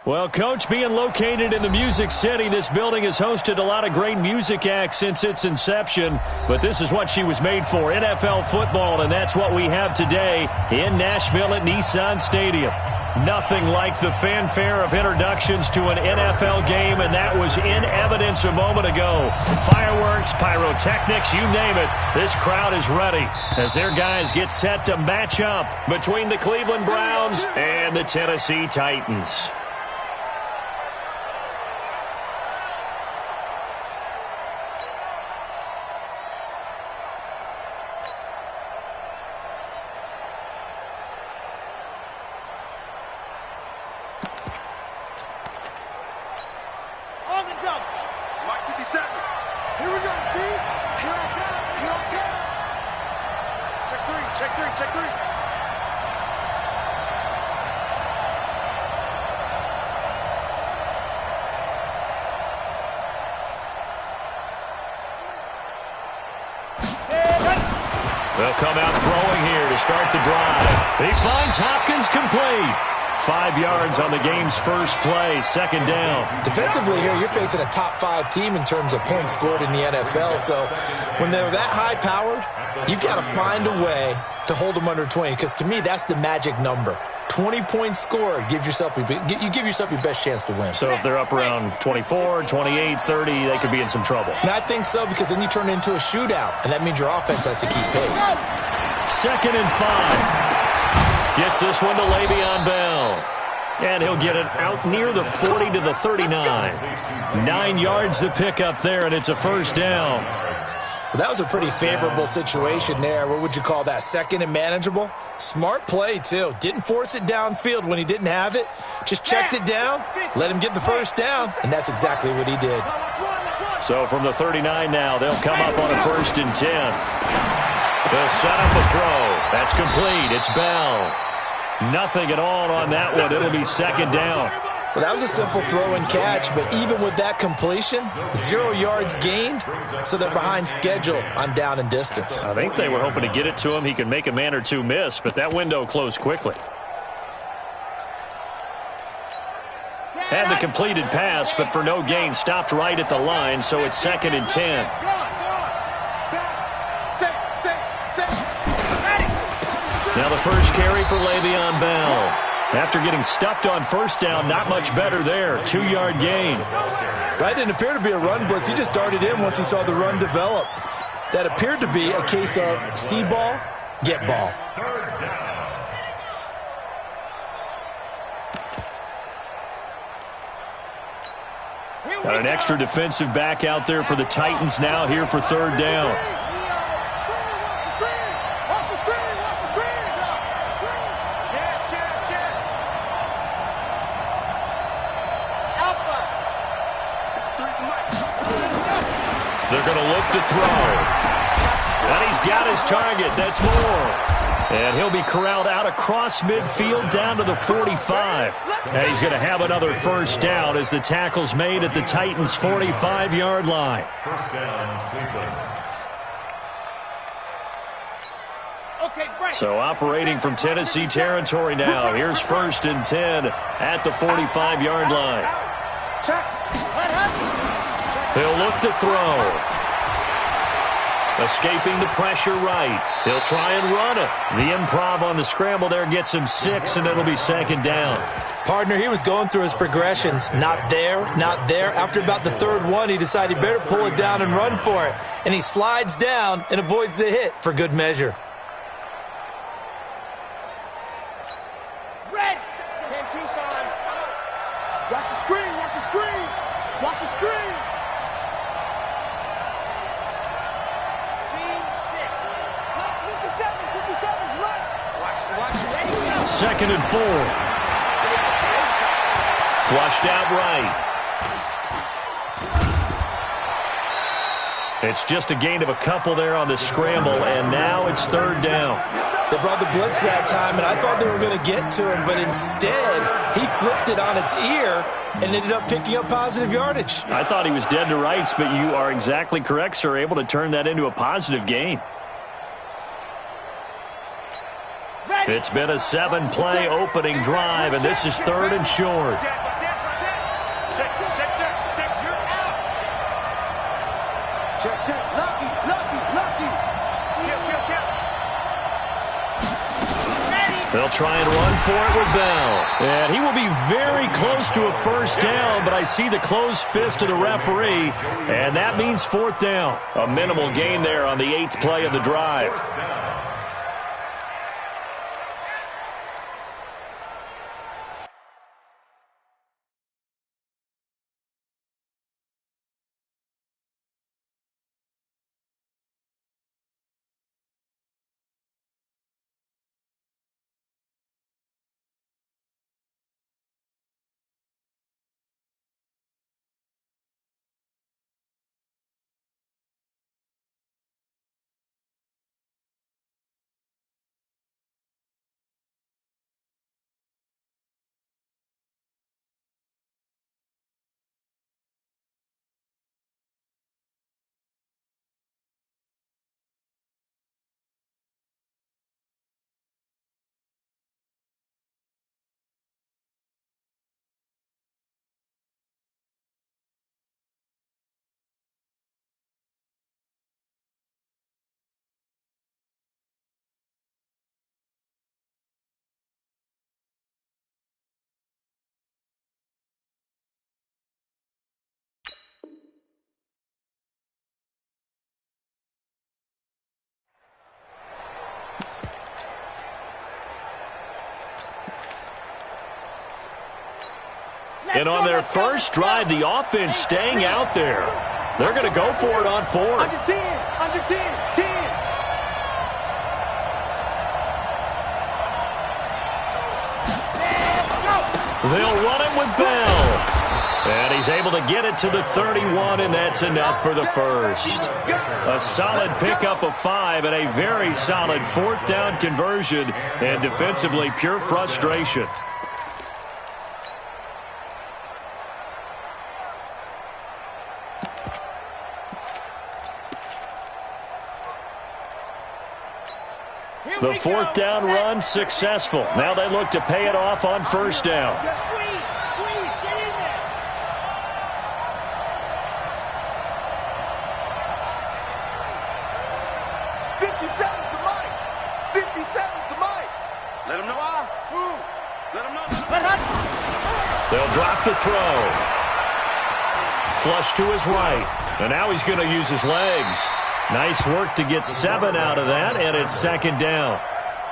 Well, Coach, being located in the Music City, this building has hosted a lot of great music acts since its inception, but this is what she was made for, NFL football, and that's what we have today in Nashville at Nissan Stadium. Nothing like the fanfare of introductions to an NFL game, and that was in evidence a moment ago. Fireworks, pyrotechnics, you name it, this crowd is ready as their guys get set to match up between the Cleveland Browns and the Tennessee Titans. They'll come out throwing here to start the drive. He finds Hopkins complete. 5 yards on the game's first play, second down. Defensively here, you're facing a top-5 team in terms of points scored in the NFL. So when they're that high-powered, you've got to find a way to hold them under 20. Because to me, that's the magic number. 20-point score, you give yourself your best chance to win. So if they're up around 24, 28, 30, they could be in some trouble. And I think so, because then you turn it into a shootout, and that means your offense has to keep pace. 2nd and 5. Gets this one to Le'Veon Bell. And he'll get it out near the 40 to the 39. 9 yards to pick up there, and it's a first down. Well, that was a pretty favorable situation there. What would you call that? Second and manageable? Smart play, too. Didn't force it downfield when he didn't have it. Just checked it down, let him get the first down, and that's exactly what he did. So from the 39 now, they'll come up on a 1st and 10. They'll set up a throw. That's complete. It's Bell. Nothing at all on that one. It'll be 2nd down. Well, that was a simple throw and catch, but even with that completion, 0 yards gained, so they're behind schedule on down and distance. I think they were hoping to get it to him. He could make a man or two miss, but that window closed quickly. Had the completed pass, but for no gain, stopped right at the line, so it's 2nd and 10. Now the first carry for Le'Veon Bell. After getting stuffed on first down, not much better there. 2-yard gain. That didn't appear to be a run blitz. He just darted in once he saw the run develop. That appeared to be a case of see ball, get ball. Got an extra defensive back out there for the Titans now here for 3rd down. They're going to look to throw. And he's got his target. That's Moore. And he'll be corralled out across midfield down to the 45. And he's going to have another first down as the tackle's made at the Titans' 45-yard line. So operating from Tennessee territory now. Here's 1st and 10 at the 45-yard line. He'll look to throw. Escaping the pressure right. He'll try and run it. The improv on the scramble there gets him 6, and it'll be 2nd down. Partner, he was going through his progressions. Not there, not there. After about the 3rd one, he decided he better pull it down and run for it. And he slides down and avoids the hit for good measure. Red! 10 Tucson. Watch the screen, watch the screen. Watch the screen. Second and 4. Flushed out right. It's just a gain of a couple there on the scramble, and now it's 3rd down. They brought the blitz that time, and I thought they were going to get to him, but instead, he flipped it on its ear and ended up picking up positive yardage. I thought he was dead to rights, but you are exactly correct, sir, able to turn that into a positive gain. It's been a 7-play opening drive, and this is 3rd and short. Check, check. Lucky, lucky, lucky. Kill, kill, kill. They'll try and run for it with Bell. And he will be very close to a first down, but I see the closed fist of the referee, and that means fourth down. A minimal gain there on the 8th play of the drive. And on their first drive, the offense staying out there. They're going to go for it on fourth. Under 10, under 10, 10. They'll run it with Bell. And he's able to get it to the 31, and that's enough for the first. A solid pickup of 5 and a very solid fourth down conversion, and defensively pure frustration. The fourth down run successful. Now they look to pay it off on first down. Just squeeze, squeeze, get in there. "57's the mic. 57's the mic. Let him know why. Let him know. They'll drop the throw. Flush to his right. And now he's going to use his legs. Nice work to get 7 out of that, and it's second down.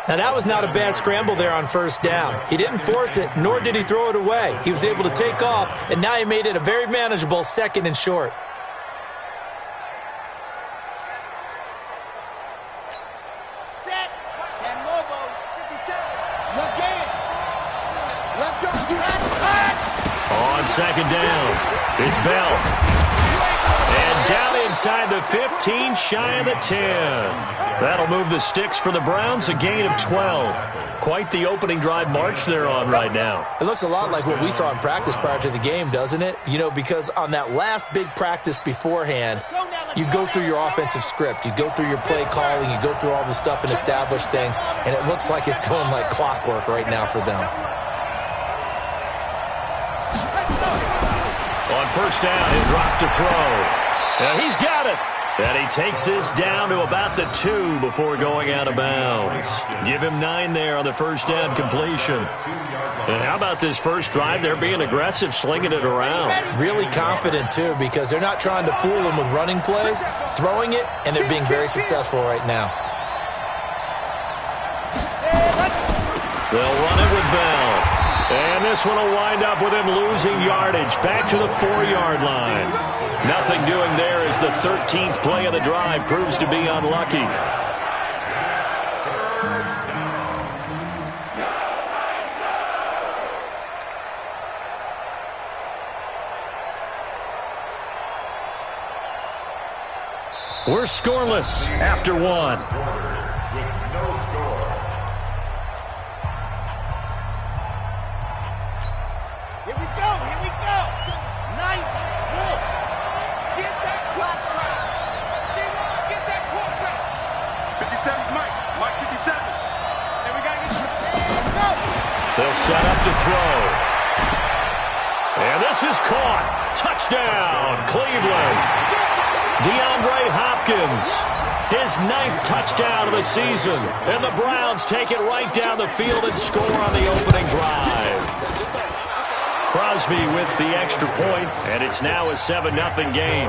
Now, that was not a bad scramble there on first down. He didn't force it, nor did he throw it away. He was able to take off, and now he made it a very manageable second and short. Set. 10 Lobo. 57. Let's get it. Let's go. On second down, it's Bell. And down inside the 15, shy of the 10. That'll move the sticks for the Browns, a gain of 12. Quite the opening drive march they're on right now. It looks a lot like what we saw in practice prior to the game, doesn't it? You know, because on that last big practice beforehand, you go through your offensive script. You go through your play calling. You go through all the stuff and establish things. And it looks like it's going like clockwork right now for them. On first down, he'll drop to throw. And he's got it. And he takes this down to about the 2 before going out of bounds. Give him 9 there on the first down completion. And how about this first drive? They're being aggressive, slinging it around. Really confident, too, because they're not trying to fool them with running plays, throwing it, and they're being very successful right now. They'll run it with Bell. And this one will wind up with him losing yardage back to the 4-yard line. Nothing doing there as the 13th play of the drive proves to be unlucky. We're scoreless after 1. Here we go. Here we go. 90. Good. Get that clock shot. Get that quarterback. 57's Mike. Mike 57. And we got to get go. They'll set up to throw. And this is caught. Touchdown, Cleveland. DeAndre Hopkins, his 9th touchdown of the season. And the Browns take it right down the field and score on the opening drive. Crosby with the extra point, and it's now a 7-0 game.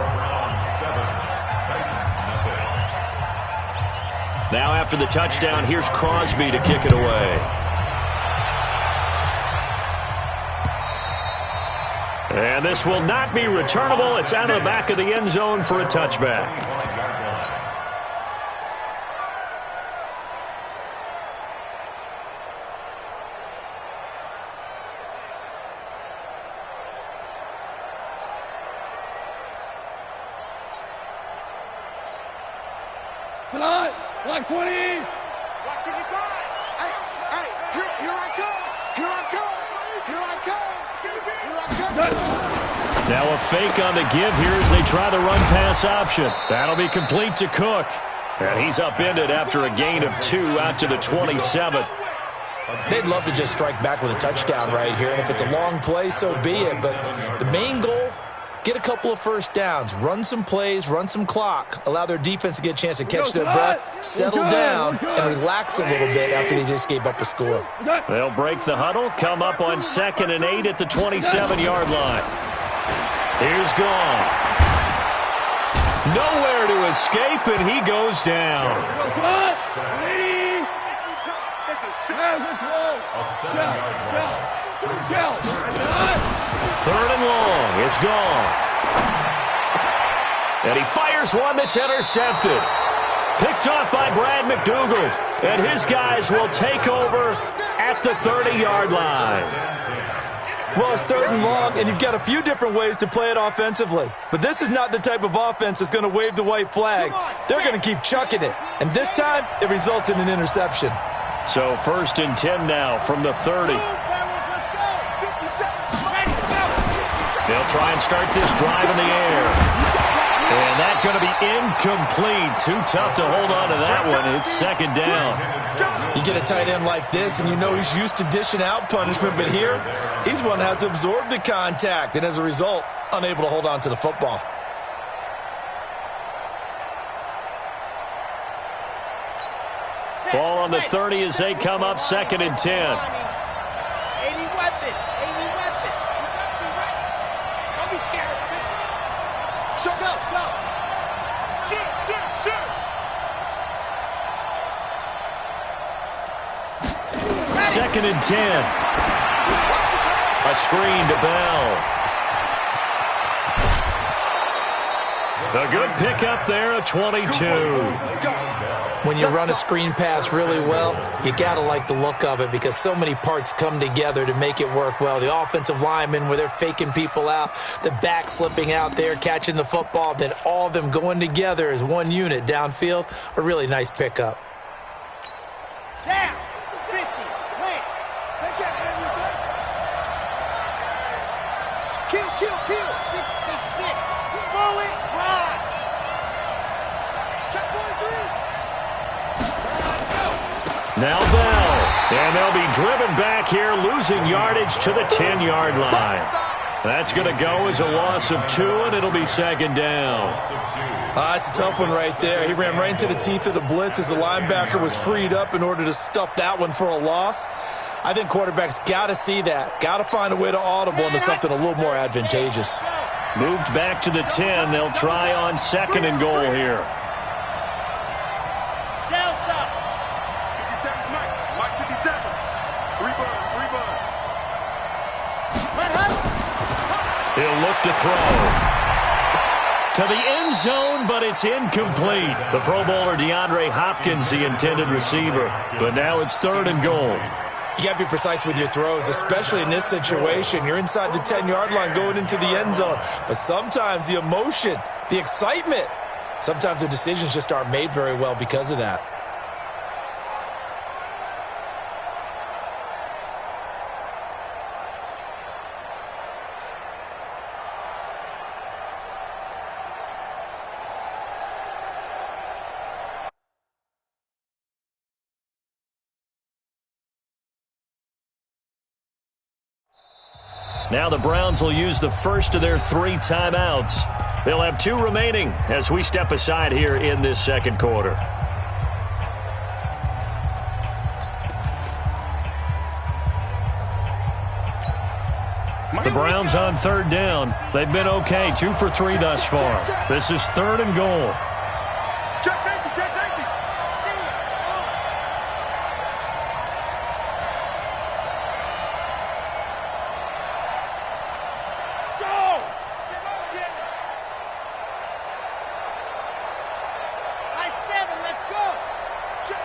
Now after the touchdown, here's Crosby to kick it away. And this will not be returnable. It's out of the back of the end zone for a touchback. Tonight, like 20. Watch it, hey, here I come. Here I come. Here I come. Here I come. Now a fake on the give here as they try the run-pass option. That'll be complete to Cook. And he's upended after a gain of 2 out to the 27. They'd love to just strike back with a touchdown right here, and if it's a long play, so be it. But the main goal, get a couple of first downs, run some plays, run some clock, allow their defense to get a chance to catch their breath, settle down, and relax a little bit after they just gave up a score. They'll break the huddle, come up on 2nd and 8 at the 27-yard line. Here's Goff. Nowhere to escape, and he goes down. Third and long. It's Goff. And he fires one that's intercepted. Picked off by Brad McDougald. And his guys will take over at the 30-yard line. Well, it's 3rd and long, and you've got a few different ways to play it offensively. But this is not the type of offense that's going to wave the white flag. They're going to keep chucking it. And this time, it results in an interception. So 1st and 10 now from the 30. They'll try and start this drive in the air. And that's going to be incomplete. Too tough to hold on to that one. It's 2nd down. You get a tight end like this, and you know he's used to dishing out punishment, but here, he's one that has to absorb the contact, and as a result, unable to hold on to the football. Ball on the 30 as they come up 2nd and 10. 80 weapon. Don't be scared. Go. Shoot. 2nd and 10. A screen to Bell. A good pickup there at 22. When you run a screen pass really well, you got to like the look of it because so many parts come together to make it work well. The offensive linemen, where they're faking people out, the back slipping out there, catching the football, then all of them going together as one unit downfield, a really nice pickup. Down. 50. Slant. They can't handle this. Kill. 66. Bullet ride. Check 43. Now Bell. And they'll be driven back here, losing yardage to the 10-yard line. That's going to go as a loss of 2, and it'll be 2nd down. It's a tough one right there. He ran right into the teeth of the blitz as the linebacker was freed up in order to stuff that one for a loss. I think quarterbacks got to see that. Got to find a way to audible into something a little more advantageous. Moved back to the 10. They'll try on 2nd and goal here. Delta. 57 Mike 57. 3 birds. He'll look to throw. To the end zone, but it's incomplete. The Pro Bowler DeAndre Hopkins, the intended receiver. But now it's 3rd and goal. You got to be precise with your throws, especially in this situation. You're inside the 10-yard line going into the end zone. But sometimes the emotion, the excitement, sometimes the decisions just aren't made very well because of that. Now the Browns will use the first of their 3 timeouts. They'll have 2 remaining as we step aside here in this second quarter. The Browns on 3rd down. They've been okay, 2 for 3 thus far. This is 3rd and goal. Check safety, check safety. Go! High 7, let's go! Check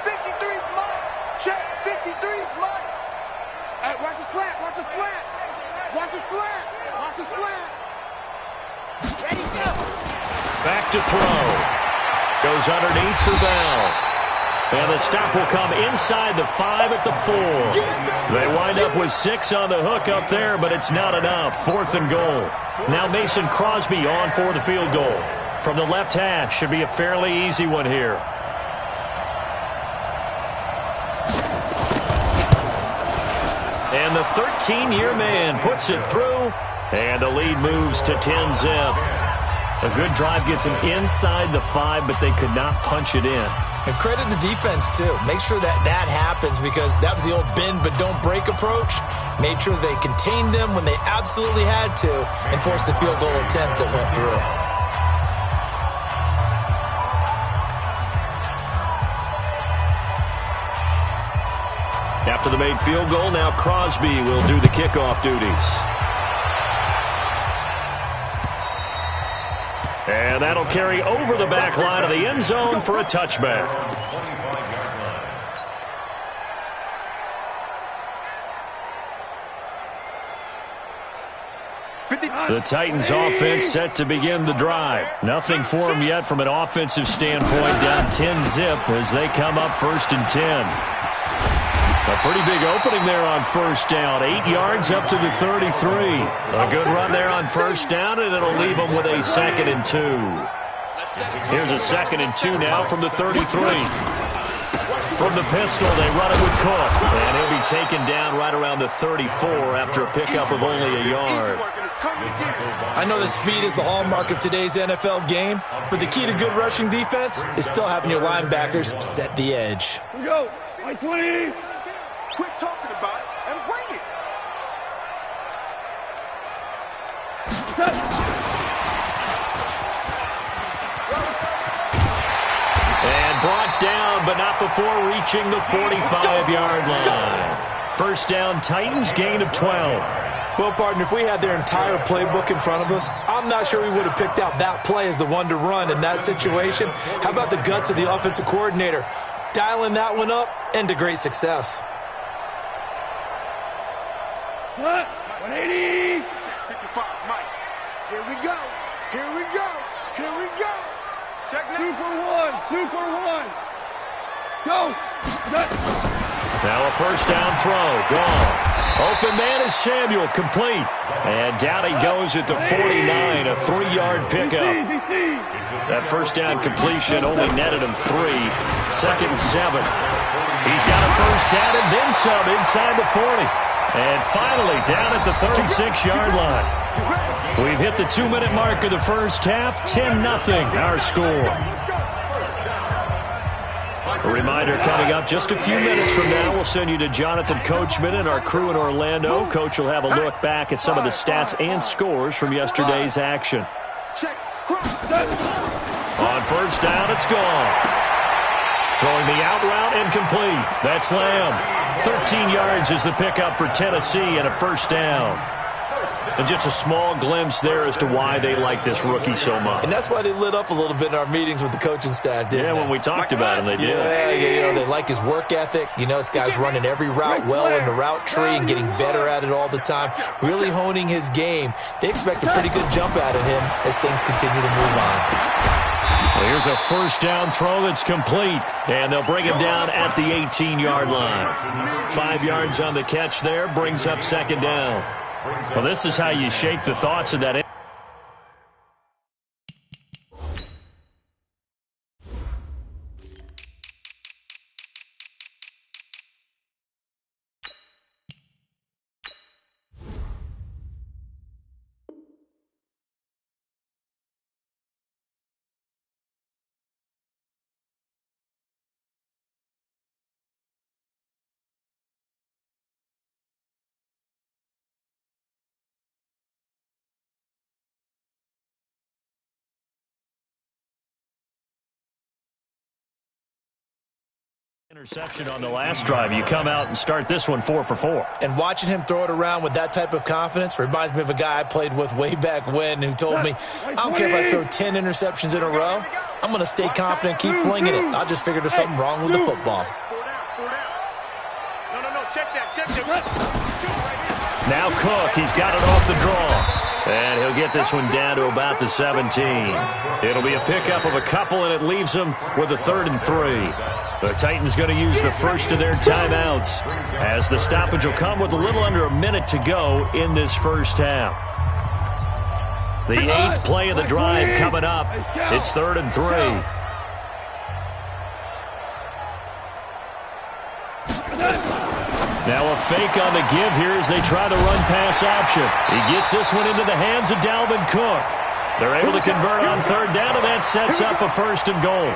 53's mine. Check 53's mine. Hey, watch the slant, watch the slant. Watch the slant, watch the slant. Ready, go! Back to throw. Goes underneath for Bell. And the stop will come inside the 5 at the 4. They wind up with 6 on the hook up there, but it's not enough. 4th and goal. Now Mason Crosby on for the field goal. From the left hash, should be a fairly easy one here. And the 13-year man puts it through, and the lead moves to 10-zip. A good drive gets him inside the 5, but they could not punch it in. And credit the defense, too. Make sure that happens, because that was the old bend but don't break approach. Made sure they contained them when they absolutely had to and forced the field goal attempt that went through. After the made field goal, now Crosby will do the kickoff duties. And that'll carry over the back line of the end zone for a touchback. The Titans offense set to begin the drive. Nothing for them yet from an offensive standpoint, down 10-zip as they come up 1st and 10. A pretty big opening there on 1st down. 8 yards up to the 33. A good run there on 1st down, and it'll leave them with a 2nd and 2. Here's a 2nd and 2 now from the 33. From the pistol, they run it with Cook. And he'll be taken down right around the 34 after a pickup of only a yard. I know that speed is the hallmark of today's NFL game, but the key to good rushing defense is still having your linebackers set the edge. Here we go. Right 20. Quit talking about it and bring it. Set. And brought down, but not before reaching the 45-yard line. 1st down, Titans, gain of 12. Well, partner, if we had their entire playbook in front of us, I'm not sure we would have picked out that play as the one to run in that situation. How about the guts of the offensive coordinator? Dialing that one up into great success. Cut. 180. 55, Mike. Here we go. Here we go. Here we go. Check now. Super one. Go. Set. Now a 1st down throw. Gone. Open man is Samuel, complete. And down he goes at the 49, a 3-yard pickup. That 1st down completion only netted him 3. 2nd and 7. He's got a 1st down and then some inside the 40. And finally down at the 36-yard line. We've hit the 2-minute mark of the 1st half. 10-0 our score. A reminder coming up just a few minutes from now, we'll send you to Jonathan Coachman and our crew in Orlando. Coach will have a look back at some of the stats and scores from yesterday's action. On 1st down, it's gone. Throwing the out route and complete. That's Lamb. 13 yards is the pickup for Tennessee and a 1st down. And just a small glimpse there as to why they like this rookie so much. And that's why they lit up a little bit in our meetings with the coaching staff, didn't they? When we talked about him, they did. Yeah, they like his work ethic. This guy's running every route well in the route tree and getting better at it all the time, really honing his game. They expect a pretty good jump out of him as things continue to move on. Well, here's a 1st down throw that's complete, and they'll bring him down at the 18-yard line. 5 yards on the catch there, brings up 2nd down. Well, this is how you shake the thoughts of that Interception on the last drive. You come out and start this one 4 for 4. And watching him throw it around with that type of confidence reminds me of a guy I played with way back when who told me, I don't care if I throw 10 interceptions in a row. I'm going to stay confident, keep flinging it. I just figured there's something wrong with the football. No, check that. Now Cook, he's got it off the draw. And he'll get this one down to about the 17. It'll be a pickup of a couple, and it leaves him with a 3rd and 3. The Titans going to use the first of their timeouts as the stoppage will come with a little under a minute to go in this first half. The 8th play of the drive coming up. It's 3rd and 3. Now a fake on the give here as they try the run-pass option. He gets this one into the hands of Dalvin Cook. They're able to convert on 3rd down, and that sets up a 1st and goal.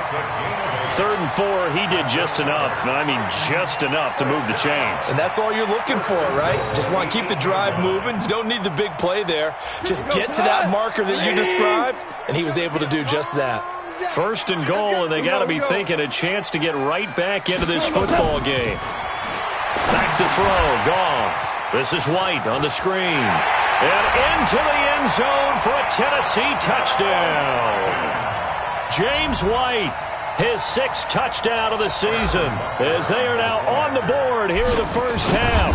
3rd and 4, he did just enough. I mean, just enough to move the chains. And that's all you're looking for, right? Just want to keep the drive moving. You don't need the big play there. Just get to that marker that you described, and he was able to do just that. 1st and goal, and they got to be thinking a chance to get right back into this football game. Back to throw, Goff. This is White on the screen. And into the end zone for a Tennessee touchdown. James White, his 6th touchdown of the season, as they are now on the board here in the first half.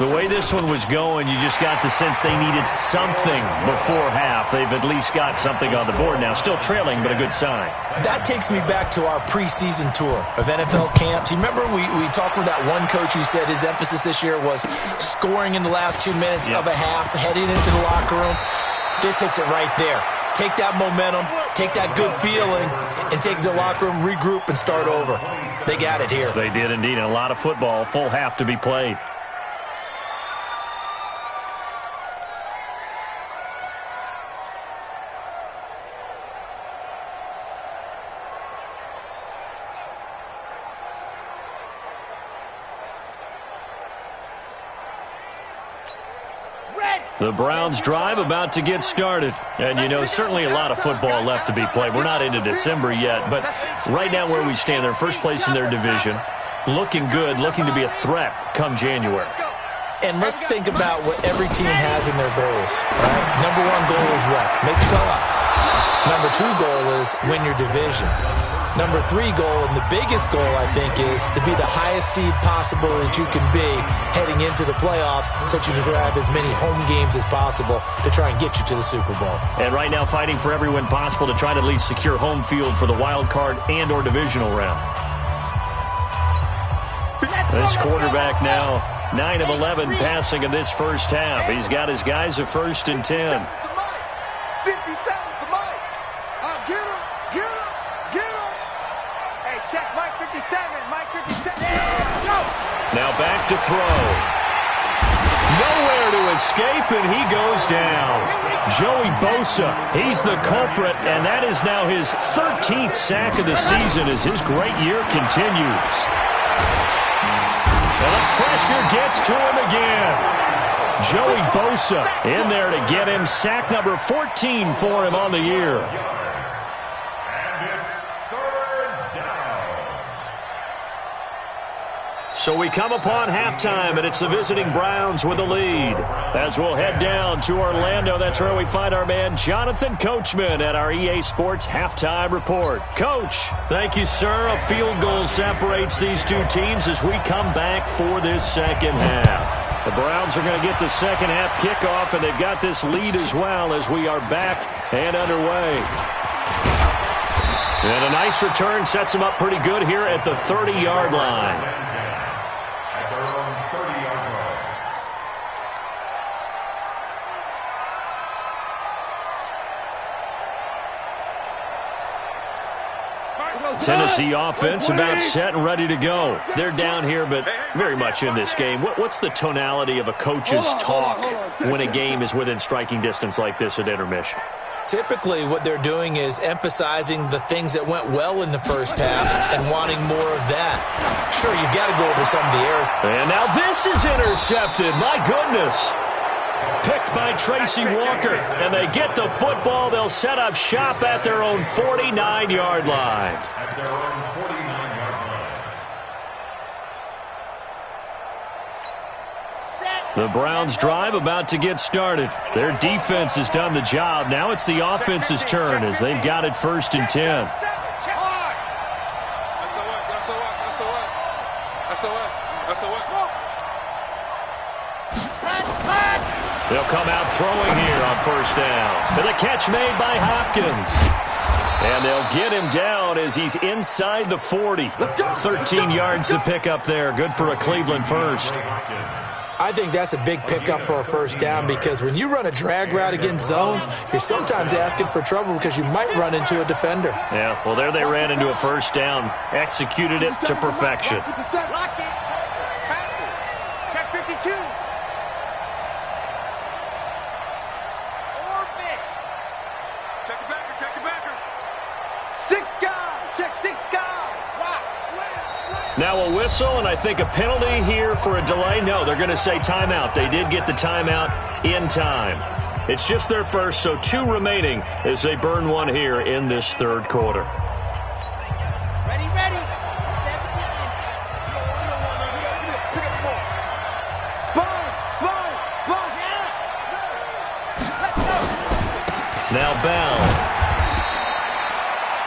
The way this one was going, you just got the sense they needed something before half. They've at least got something on the board now. Still trailing, but a good sign. That takes me back to our preseason tour of NFL camps. You remember we talked with that one coach who said his emphasis this year was scoring in the last 2 minutes of a half, heading into the locker room. This hits it right there. Take that momentum, take that good feeling, and take it to the locker room, regroup, and start over. They got it here. They did indeed. And a lot of football, full half to be played. The Browns drive about to get started. And, you know, certainly a lot of football left to be played. We're not into December yet, but right now where we stand, they're first place in their division. Looking good, looking to be a threat come January. And let's think about what every team has in their goals, right? Number 1 goal is what? Make the playoffs. Number 2 goal is win your division. Number 3 goal, and the biggest goal, I think, is to be the highest seed possible that you can be heading into the playoffs so that you can have as many home games as possible to try and get you to the Super Bowl. And right now fighting for every win possible to try to at least secure home field for the wild card and or divisional round. This quarterback now 9 of 11 passing in this first half. He's got his guys a 1st and 10. 57 for Mike. Get him. Hey, check Mike 57. Mike 57. Go. Now back to throw. Nowhere to escape, and he goes down. Joey Bosa, he's the culprit, and that is now his 13th sack of the season as his great year continues. And the pressure gets to him again. Joey Bosa in there to get him sack number 14 for him on the year. So we come upon halftime, and it's the visiting Browns with the lead. As we'll head down to Orlando, that's where we find our man Jonathan Coachman at our EA Sports Halftime Report. Coach, thank you, sir. A field goal separates these two teams as we come back for this second half. The Browns are going to get the second half kickoff, and they've got this lead as well as we are back and underway. And a nice return sets them up pretty good here at the 30-yard line. Tennessee offense about set and ready to go. They're down here, but very much in this game. What's the tonality of a coach's talk when a game is within striking distance like this at intermission? Typically, what they're doing is emphasizing the things that went well in the first half and wanting more of that. Sure, you've got to go over some of the errors. And now this is intercepted. My goodness. Picked by Tracy Walker, and they get the football. They'll set up shop at their own 49-yard line. The Browns' drive about to get started. Their defense has done the job. Now it's the offense's turn as they've got it 1st and 10. They'll come out throwing here on 1st down. And the catch made by Hopkins. And they'll get him down as he's inside the 40. 13 yards to pick up there. Good for a Cleveland first. I think that's a big pickup for a 1st down because when you run a drag route against zone, you're sometimes asking for trouble because you might run into a defender. Yeah, well, there they ran into a 1st down. Executed it to perfection. Check 52. Now a whistle, and I think a penalty here for a delay. No, they're going to say timeout. They did get the timeout in time. It's just their first, so 2 remaining as they burn 1 here in this 3rd quarter. Ready. Now Bell.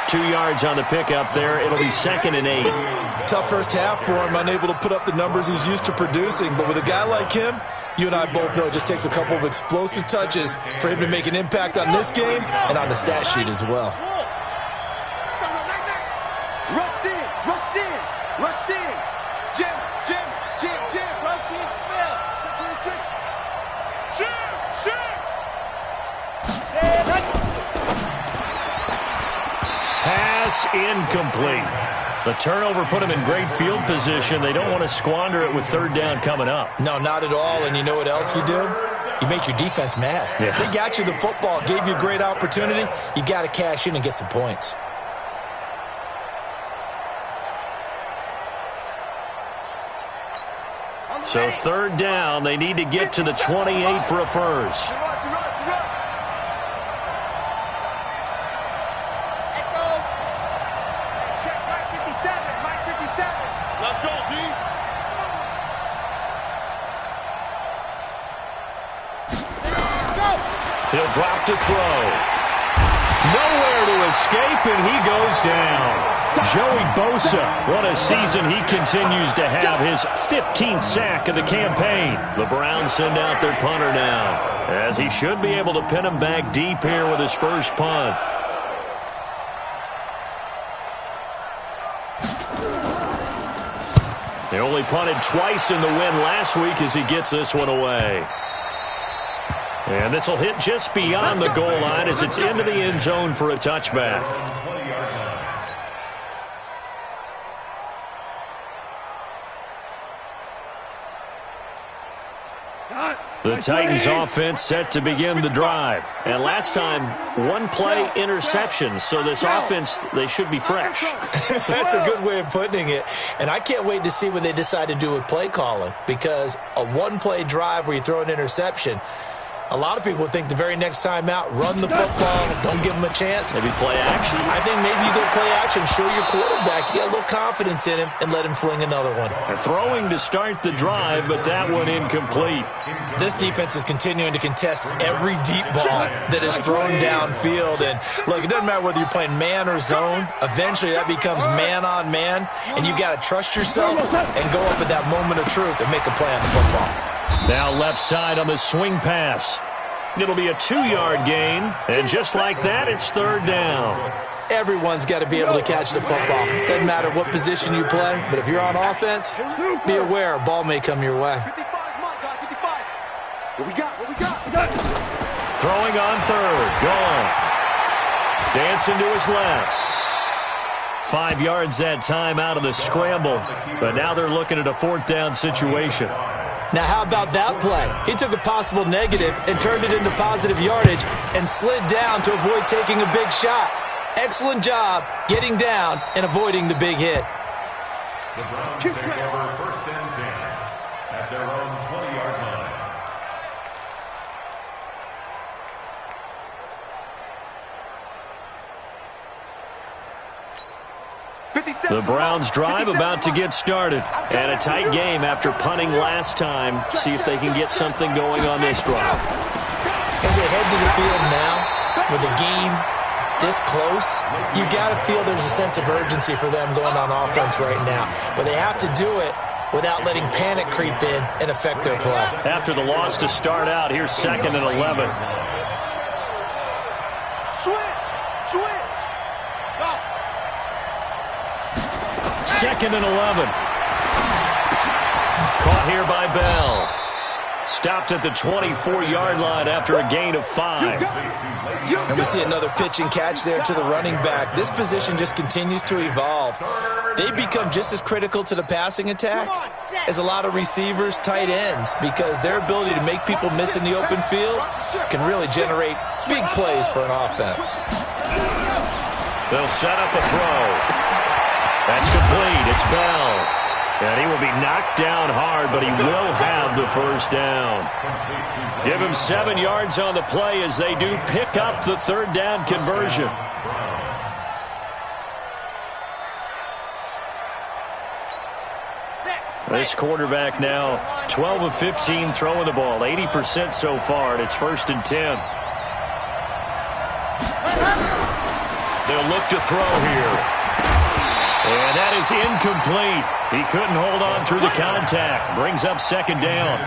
2 yards on the pickup there. It'll be 2nd and 8. Tough first half for him, unable to put up the numbers he's used to producing. But with a guy like him, you and I both know it just takes a couple of explosive touches for him to make an impact on this game and on the stat sheet as well. Rush in. Jim. Protein spell. 26. Pass incomplete. The turnover put them in great field position. They don't want to squander it with 3rd down coming up. No, not at all. And you know what else you do? You make your defense mad. Yeah. They got you the football, gave you a great opportunity. You got to cash in and get some points. So 3rd down, they need to get to the 28 for a first. Let's go, D. He'll drop to throw. Nowhere to escape, and he goes down. Joey Bosa, what a season he continues to have, his 15th sack of the campaign. The Browns send out their punter now, as he should be able to pin him back deep here with his first punt. They only punted twice in the win last week as he gets this one away. And this will hit just beyond the goal line as it's into the end zone for a touchback. The Titans offense set to begin the drive. And last time, 1 play interception. So this offense, they should be fresh. That's a good way of putting it. And I can't wait to see what they decide to do with play calling. Because a 1-play drive where you throw an interception, a lot of people would think the very next time out, run the football, don't give him a chance. Maybe play action. I think maybe you go play action, show your quarterback, you get a little confidence in him, and let him fling another one. They're throwing to start the drive, but that one incomplete. This defense is continuing to contest every deep ball that is thrown downfield. And look, it doesn't matter whether you're playing man or zone. Eventually, that becomes man on man, and you got to trust yourself and go up at that moment of truth and make a play on the football. Now left side on the swing pass. It'll be a 2-yard gain, and just like that, it's 3rd down. Everyone's got to be able to catch the football. Doesn't matter what position you play, but if you're on offense, be aware a ball may come your way. 55, What we got? Throwing on 3rd. Goff. Dancing to his left. 5 yards that time out of the scramble, but now they're looking at a 4th down situation. Now, how about that play? He took a possible negative and turned it into positive yardage and slid down to avoid taking a big shot. Excellent job getting down and avoiding the big hit. The Browns take over 1st and 10 at their own 20-yard line. The Browns drive about to get started. And a tight game after punting last time. See if they can get something going on this drive. As they head to the field now, with the game this close, you got to feel there's a sense of urgency for them going on offense right now. But they have to do it without letting panic creep in and affect their play. After the loss to start out, here's 2nd and 11. Switch. Go. 2nd and 11. Caught here by Bell. Stopped at the 24-yard line after a gain of 5. And we see another pitch and catch there to the running back. This position just continues to evolve. They become just as critical to the passing attack as a lot of receivers, tight ends, because their ability to make people miss in the open field can really generate big plays for an offense. They'll set up a throw. That's complete. It's Bell. And he will be knocked down hard, but he will have the first down. Give him 7 yards on the play as they do pick up the 3rd down conversion. This quarterback now 12 of 15 throwing the ball, 80% so far, and it's 1st and 10. They'll look to throw here. And that is incomplete. He couldn't hold on through the contact. Brings up 2nd down.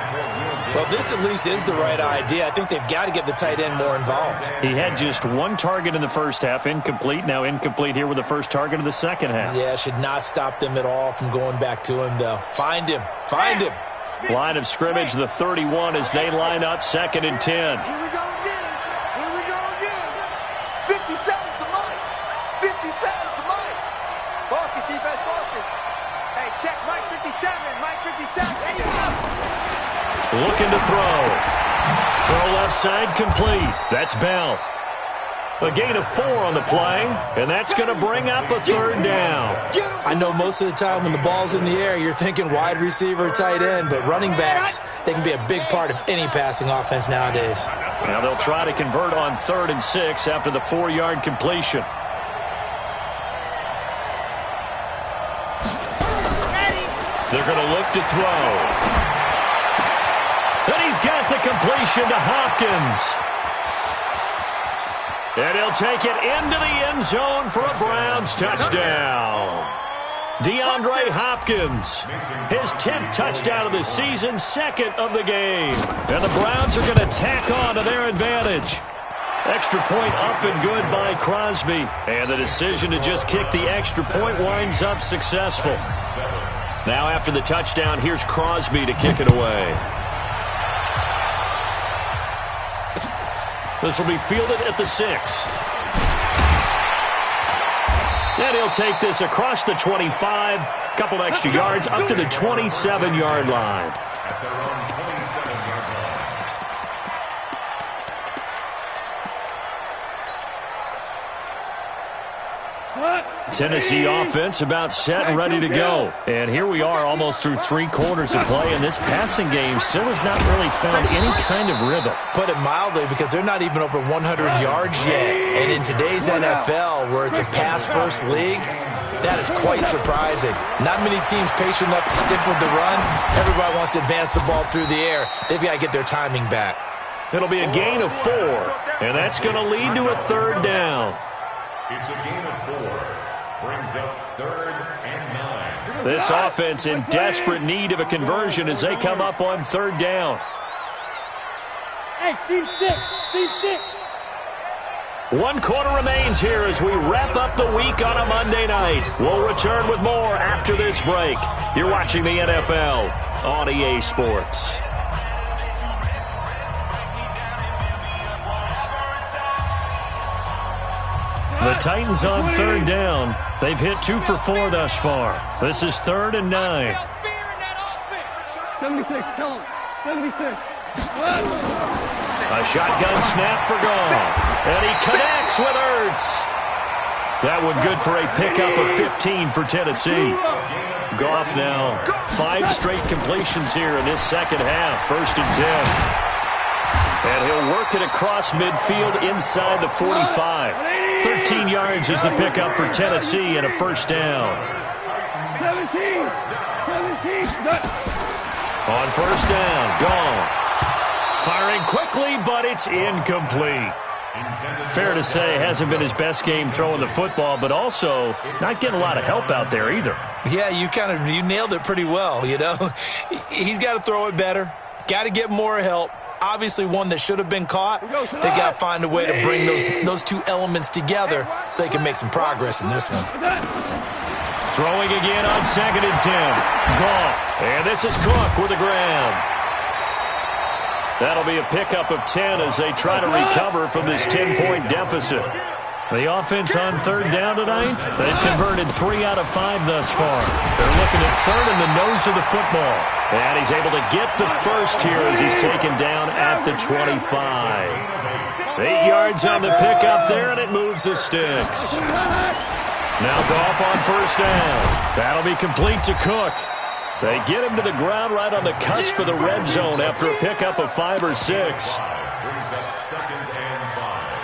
Well, this at least is the right idea. I think they've got to get the tight end more involved. He had just 1 target in the first half, incomplete. Now incomplete here with the first target of the second half. Yeah, should not stop them at all from going back to him, though. Find him. Line of scrimmage, the 31 as they line up 2nd and 10. Here we go again. 57's the Mike. 57's the Mike. Marcus, defense, Marcus. Hey, check Mike 57. Mike 57. There you go. Looking to throw. Throw left side complete. That's Bell. A gain of 4 on the play, and that's going to bring up a 3rd down. I know most of the time when the ball's in the air, you're thinking wide receiver, tight end, but running backs, they can be a big part of any passing offense nowadays. Now they'll try to convert on 3rd and 6 after the 4-yard completion. They're going to look to throw. And he's got the completion to Hopkins. And he'll take it into the end zone for a Browns touchdown. DeAndre Hopkins, his 10th touchdown of the season, 2nd of the game. And the Browns are going to tack on to their advantage. Extra point up and good by Crosby. And the decision to just kick the extra point winds up successful. Now after the touchdown, here's Crosby to kick it away. This will be fielded at the 6. And he'll take this across the 25. Couple extra yards up to the 27-yard line. Tennessee offense about set and ready to go. And here we are almost through 3 quarters of play, and this passing game still has not really found any kind of rhythm. Put it mildly, because they're not even over 100 yards yet. And in today's NFL, where it's a pass-first league, that is quite surprising. Not many teams patient enough to stick with the run. Everybody wants to advance the ball through the air. They've got to get their timing back. It'll be a gain of 4, and that's going to lead to a 3rd down. It's a gain of 4. Brings up 3rd and 9. This offense in desperate need of a conversion as they come up on 3rd down. Hey, Steve 6. 1 quarter remains here as we wrap up the week on a Monday night. We'll return with more after this break. You're watching the NFL on EA Sports. The Titans on 3rd down. They've hit 2 for 4 thus far. This is 3rd and 9. 76, tell him. 76. A shotgun snap for Goff. And he connects with Ertz. That one good for a pickup of 15 for Tennessee. Goff now 5 straight completions here in this second half. 1st and 10. And he'll work it across midfield inside the 45. 13 yards is the pickup for Tennessee and a first down. 17. On first down, Goff. Firing quickly, but it's incomplete. Fair to say, hasn't been his best game throwing the football, but also not getting a lot of help out there either. Yeah, you nailed it pretty well, you know. He's got to throw it better. Got to get more help. Obviously one that should have been caught. They got to find a way to bring those two elements together so they can make some progress in this one. Throwing again on 2nd and 10. Goff. And this is Cook with the grab. That'll be a pickup of 10 as they try to recover from this 10-point deficit. The offense on 3rd down tonight, they've converted 3 out of 5 thus far. They're looking at 3rd in the nose of the football. And he's able to get the first here as he's taken down at the 25. 8 yards on the pickup there, and it moves the sticks. Now Goff on first down. That'll be complete to Cook. They get him to the ground right on the cusp of the red zone after a pickup of 5 or 6. Brings up 2nd and 5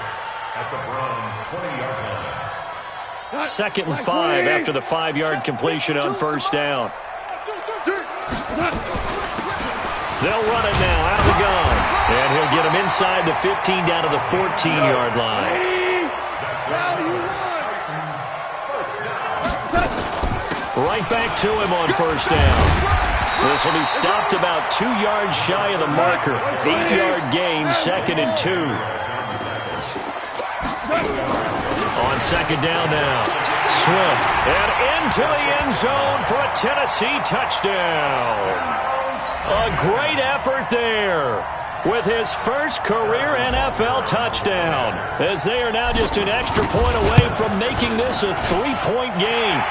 at the Browns' 20-yard line. 2nd and 5 after the 5-yard completion on first down. They'll run it now out of the gun. And he'll get him inside the 15 down to the 14-yard line. Right back to him on first down. This will be stopped about 2 yards shy of the marker. 8-yard gain, 2nd and 2. On 2nd down now. Swift. And into the end zone for a Tennessee touchdown. A great effort there with his first career NFL touchdown, as they are now just an extra point away from making this a 3-point game.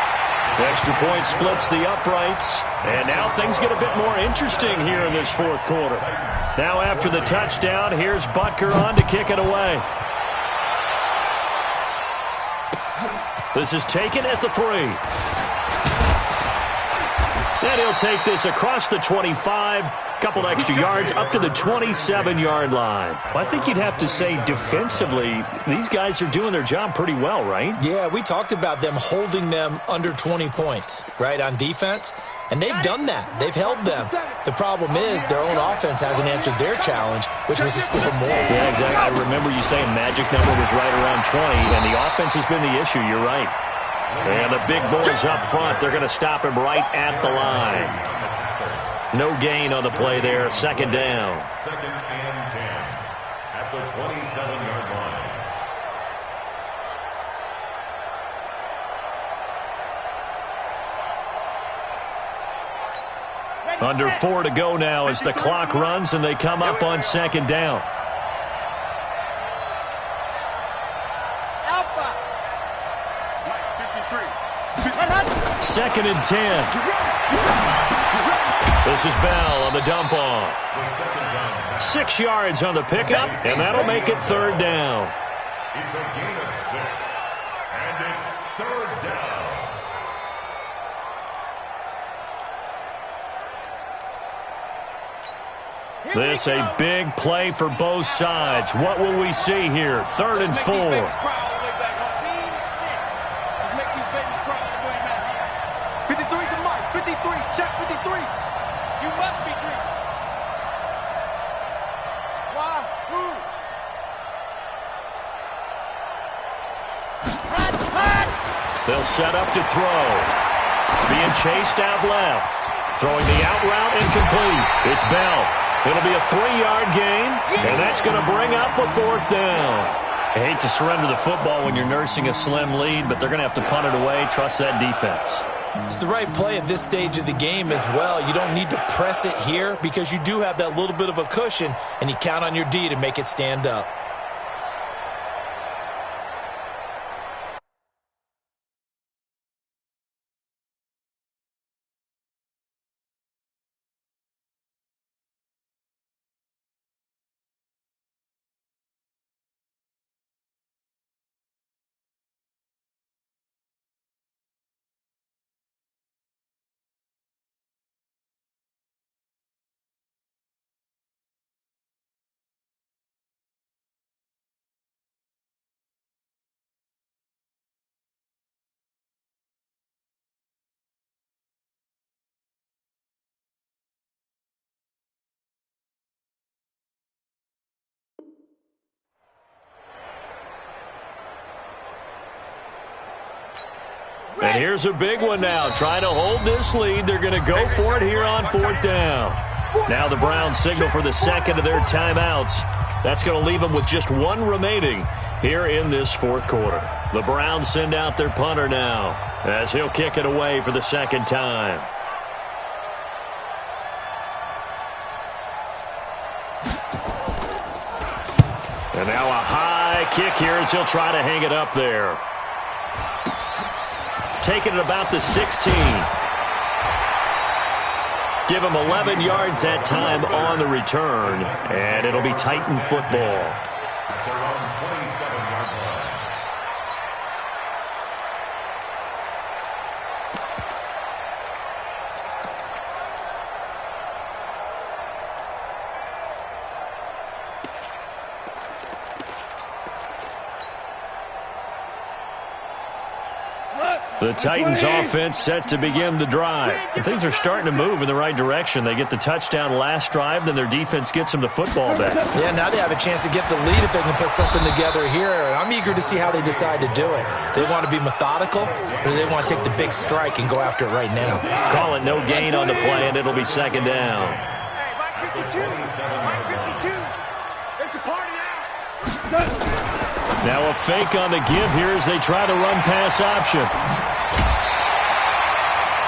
Extra point splits the uprights, and now things get a bit more interesting here in this 4th quarter. Now after the touchdown, here's Butker on to kick it away. This is taken at the 3. And he'll take this across the 25, couple extra yards up to the 27-yard line. Well, I think you'd have to say defensively, these guys are doing their job pretty well, right? Yeah, we talked about them holding them under 20 points, right, on defense. And they've done that. They've held them. The problem is their own offense hasn't answered their challenge, which was to score more. Yeah, exactly. I remember you saying magic number was right around 20, and the offense has been the issue. You're right. And the big boys up front, they're going to stop him right at the line. No gain on the play there. 2nd down. 2nd and 10 at the 27-yard line. Under 4 to go now as the clock runs and they come up on 2nd down. Alpha. 2nd and 10. This is Bell on the dump off. 6 yards on the pickup, and that'll make it 3rd down. It's a gain of 6, and it's 3rd down. This a big play for both sides. What will we see here? 3rd and 4. They'll set up to throw. Being chased out left. Throwing the out route incomplete. It's Bell. It'll be a 3-yard gain, and that's going to bring up a 4th down. I hate to surrender the football when you're nursing a slim lead, but they're going to have to punt it away. Trust that defense. It's the right play at this stage of the game as well. You don't need to press it here because you do have that little bit of a cushion, and you count on your D to make it stand up. And here's a big one now. Trying to hold this lead. They're going to go for it here on 4th down. Now the Browns signal for the second of their timeouts. That's going to leave them with just one remaining here in this 4th quarter. The Browns send out their punter now as he'll kick it away for the second time. And now a high kick here as he'll try to hang it up there. Taking it about the 16. Give him 11 yards that time on the return, and it'll be Titan football. The Titans offense set to begin the drive. And things are starting to move in the right direction. They get the touchdown last drive, then their defense gets them the football back. Yeah, now they have a chance to get the lead if they can put something together here. I'm eager to see how they decide to do it. Do they want to be methodical, or do they want to take the big strike and go after it right now? Call it no gain on the play, and it'll be second down. Hey, Mike 52. Mike 52. It's a party now. Now a fake on the give here as they try the run-pass option.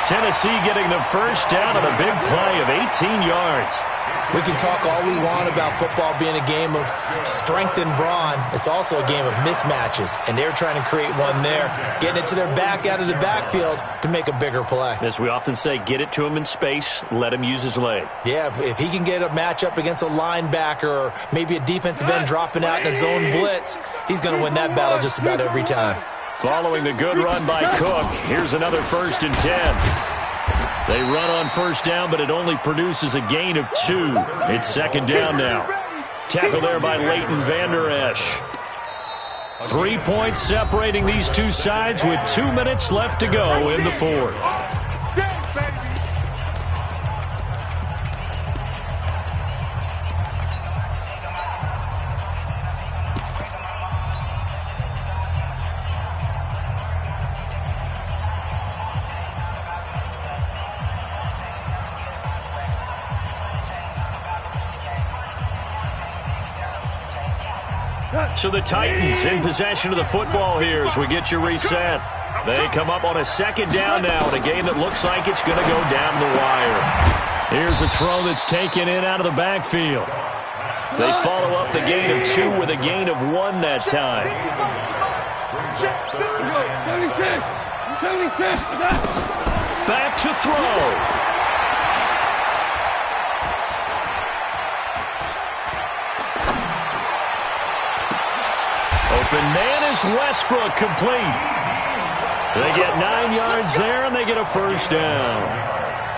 Tennessee getting the first down on a big play of 18 yards. We can talk all we want about football being a game of strength and brawn. It's also a game of mismatches, and they're trying to create one there, getting it to their back out of the backfield to make a bigger play. As we often say, get it to him in space, let him use his leg. Yeah, if he can get a matchup against a linebacker or maybe a defensive end dropping out in a zone blitz, he's going to win that battle just about every time. Following the good run by Cook, here's another 1st and 10. They run on first down, but it only produces a gain of 2. It's second down now. Tackle there by Leighton Vander Esch. 3 points separating these two sides with 2 minutes left to go in the 4th. So the Titans in possession of the football here as we get you reset. They come up on a second down now in a game that looks like it's going to go down the wire. Here's a throw that's taken in out of the backfield. They follow up the gain of 2 with a gain of 1 that time. Back to throw. Open man is Westbrook, complete. They get 9 yards there, and they get a first down.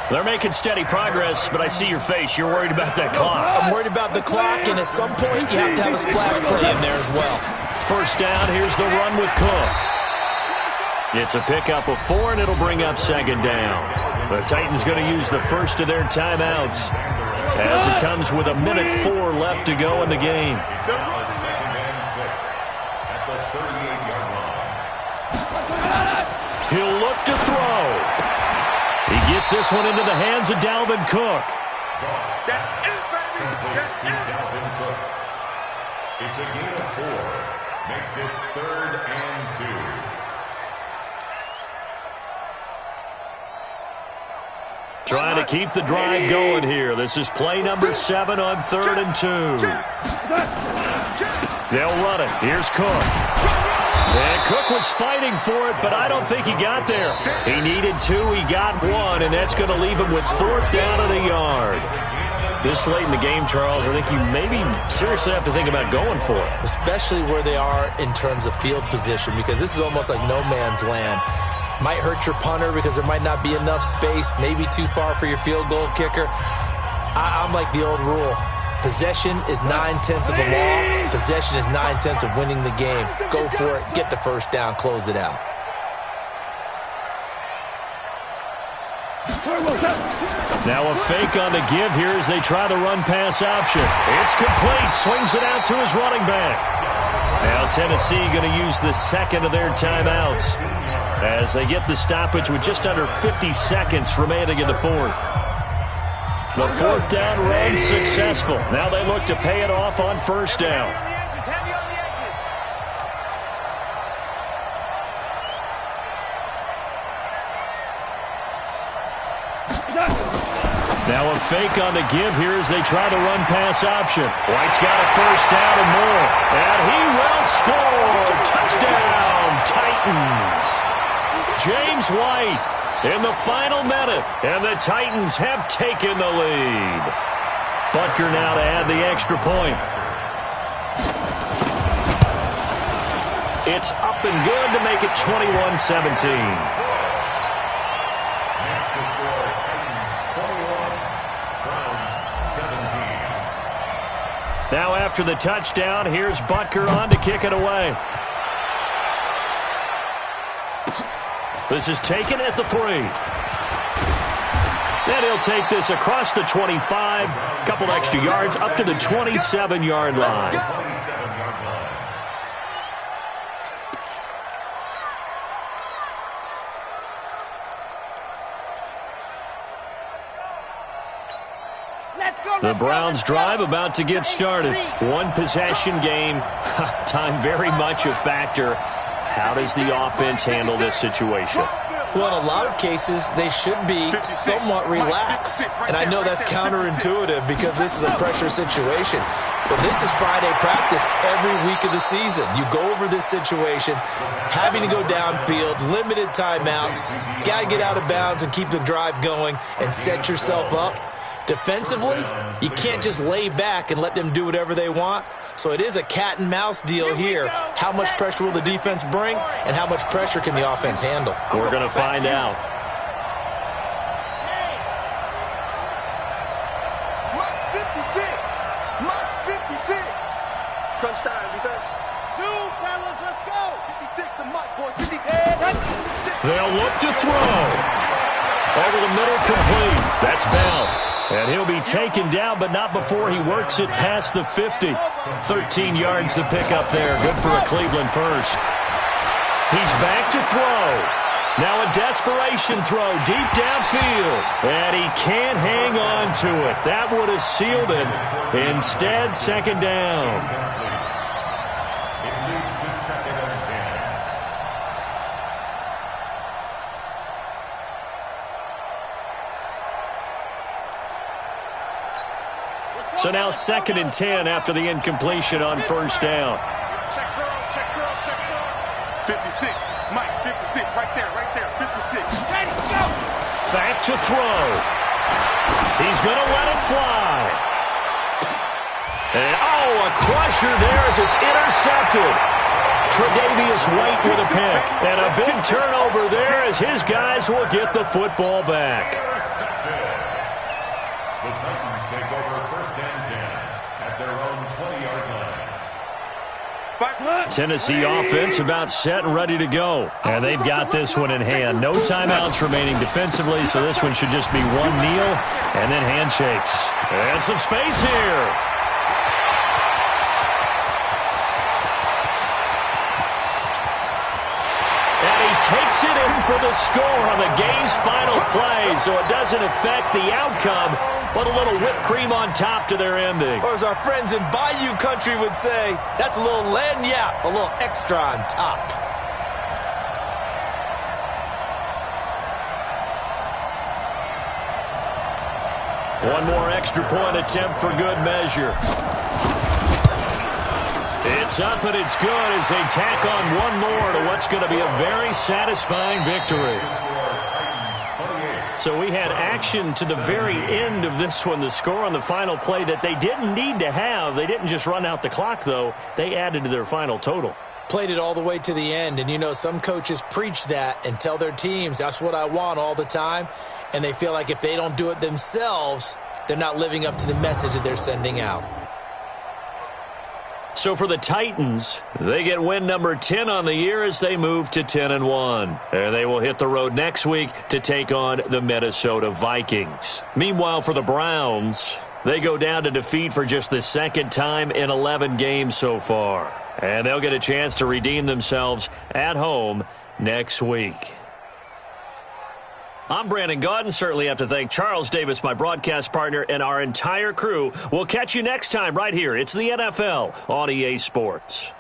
They're making steady progress, but I see your face. You're worried about that clock. I'm worried about the clock, and at some point, you have to have a splash play in there as well. First down, here's the run with Cook. It's a pickup of 4, and it'll bring up second down. The Titans going to use the first of their timeouts as it comes with 1:04 left to go in the game. He'll look to throw. He gets this one into the hands of Dalvin Cook. It's a gain of 4. Makes it 3rd and 2. Trying to keep the drive going here. This is play number 7 on 3rd and 2. They'll run it. Here's Cook. And Cook was fighting for it, but I don't think he got there. He needed 2. He got 1, and that's going to leave him with 4th down and a yard. This late in the game, Charles, I think you maybe seriously have to think about going for it. Especially where they are in terms of field position, because this is almost like no man's land. Might hurt your punter because there might not be enough space, maybe too far for your field goal kicker. I'm like the old rule. Possession is 9/10 of the law. Possession is 9/10 of winning the game. Go for it. Get the first down. Close it out. Now a fake on the give here as they try the run-pass option. It's complete. Swings it out to his running back. Now Tennessee going to use the second of their timeouts. as they get the stoppage with just under 50 seconds remaining in the fourth. The fourth down run successful. Now they look to pay it off on first down. Now a fake on the give here as they try the run-pass option. White's got a first down and more. And he will score. Touchdown, Titans. James White in the final minute. And the Titans have taken the lead. Butker now to add the extra point. It's up and good to make it 21-17. Now after the touchdown, here's Butker on to kick it away. This is taken at the 3. Then he'll take this across the 25, couple extra yards up to the 27-yard line. The Browns drive about to get started. One possession game. Time very much a factor. How does the offense handle this situation? Well, in a lot of cases, they should be somewhat relaxed. And I know that's counterintuitive because this is a pressure situation. But this is Friday practice every week of the season. You go over this situation, having to go downfield, limited timeouts, got to get out of bounds and keep the drive going and set yourself up. Defensively, you can't just lay back and let them do whatever they want. So it is a cat and mouse deal here. How much pressure will the defense bring, and how much pressure can the offense handle? We're going to find out. Mike 56. Mike 56. Crunch time, defense. 2, fellas, let's go. 56 to Mike, boys. 56. They'll look to throw. Over the middle, complete. That's Bell. And he'll be taken down, but not before he works it past the 50. 13 yards to pick up there. Good for a Cleveland first. He's back to throw. Now a desperation throw deep downfield. And he can't hang on to it. That would have sealed it. Instead, second down. So now 2nd and 10 after the incompletion on first down. Check girls, check girls, check girls. 56. Mike, 56. Right there, 56. Ready, go! Back to throw. He's going to let it fly. And, a crusher there as it's intercepted. Tre'Davious White with a pick. And a big turnover there as his guys will get the football back. The Titans take over 1st and 10 at their own 20-yard line. Tennessee offense about set and ready to go. And they've got this one in hand. No timeouts remaining defensively, so this one should just be one kneel and then handshakes. And some space here. And he takes it in for the score on the game's final play, so it doesn't affect the outcome, but a little whipped cream on top to their ending. Or as our friends in Bayou Country would say, that's a little lagniappe, a little extra on top. One more extra point attempt for good measure. It's up and it's good as they tack on one more to what's going to be a very satisfying victory. So we had action to the very end of this one. The score on the final play that they didn't need to have. They didn't just run out the clock, though. They added to their final total. Played it all the way to the end. And, you know, some coaches preach that and tell their teams, that's what I want all the time. And they feel like if they don't do it themselves, they're not living up to the message that they're sending out. So for the Titans, they get win number 10 on the year as they move to 10-1. And they will hit the road next week to take on the Minnesota Vikings. Meanwhile, for the Browns, they go down to defeat for just the 2nd time in 11 games so far. And they'll get a chance to redeem themselves at home next week. I'm Brandon Gaudin. Certainly have to thank Charles Davis, my broadcast partner, and our entire crew. We'll catch you next time right here. It's the NFL on EA Sports.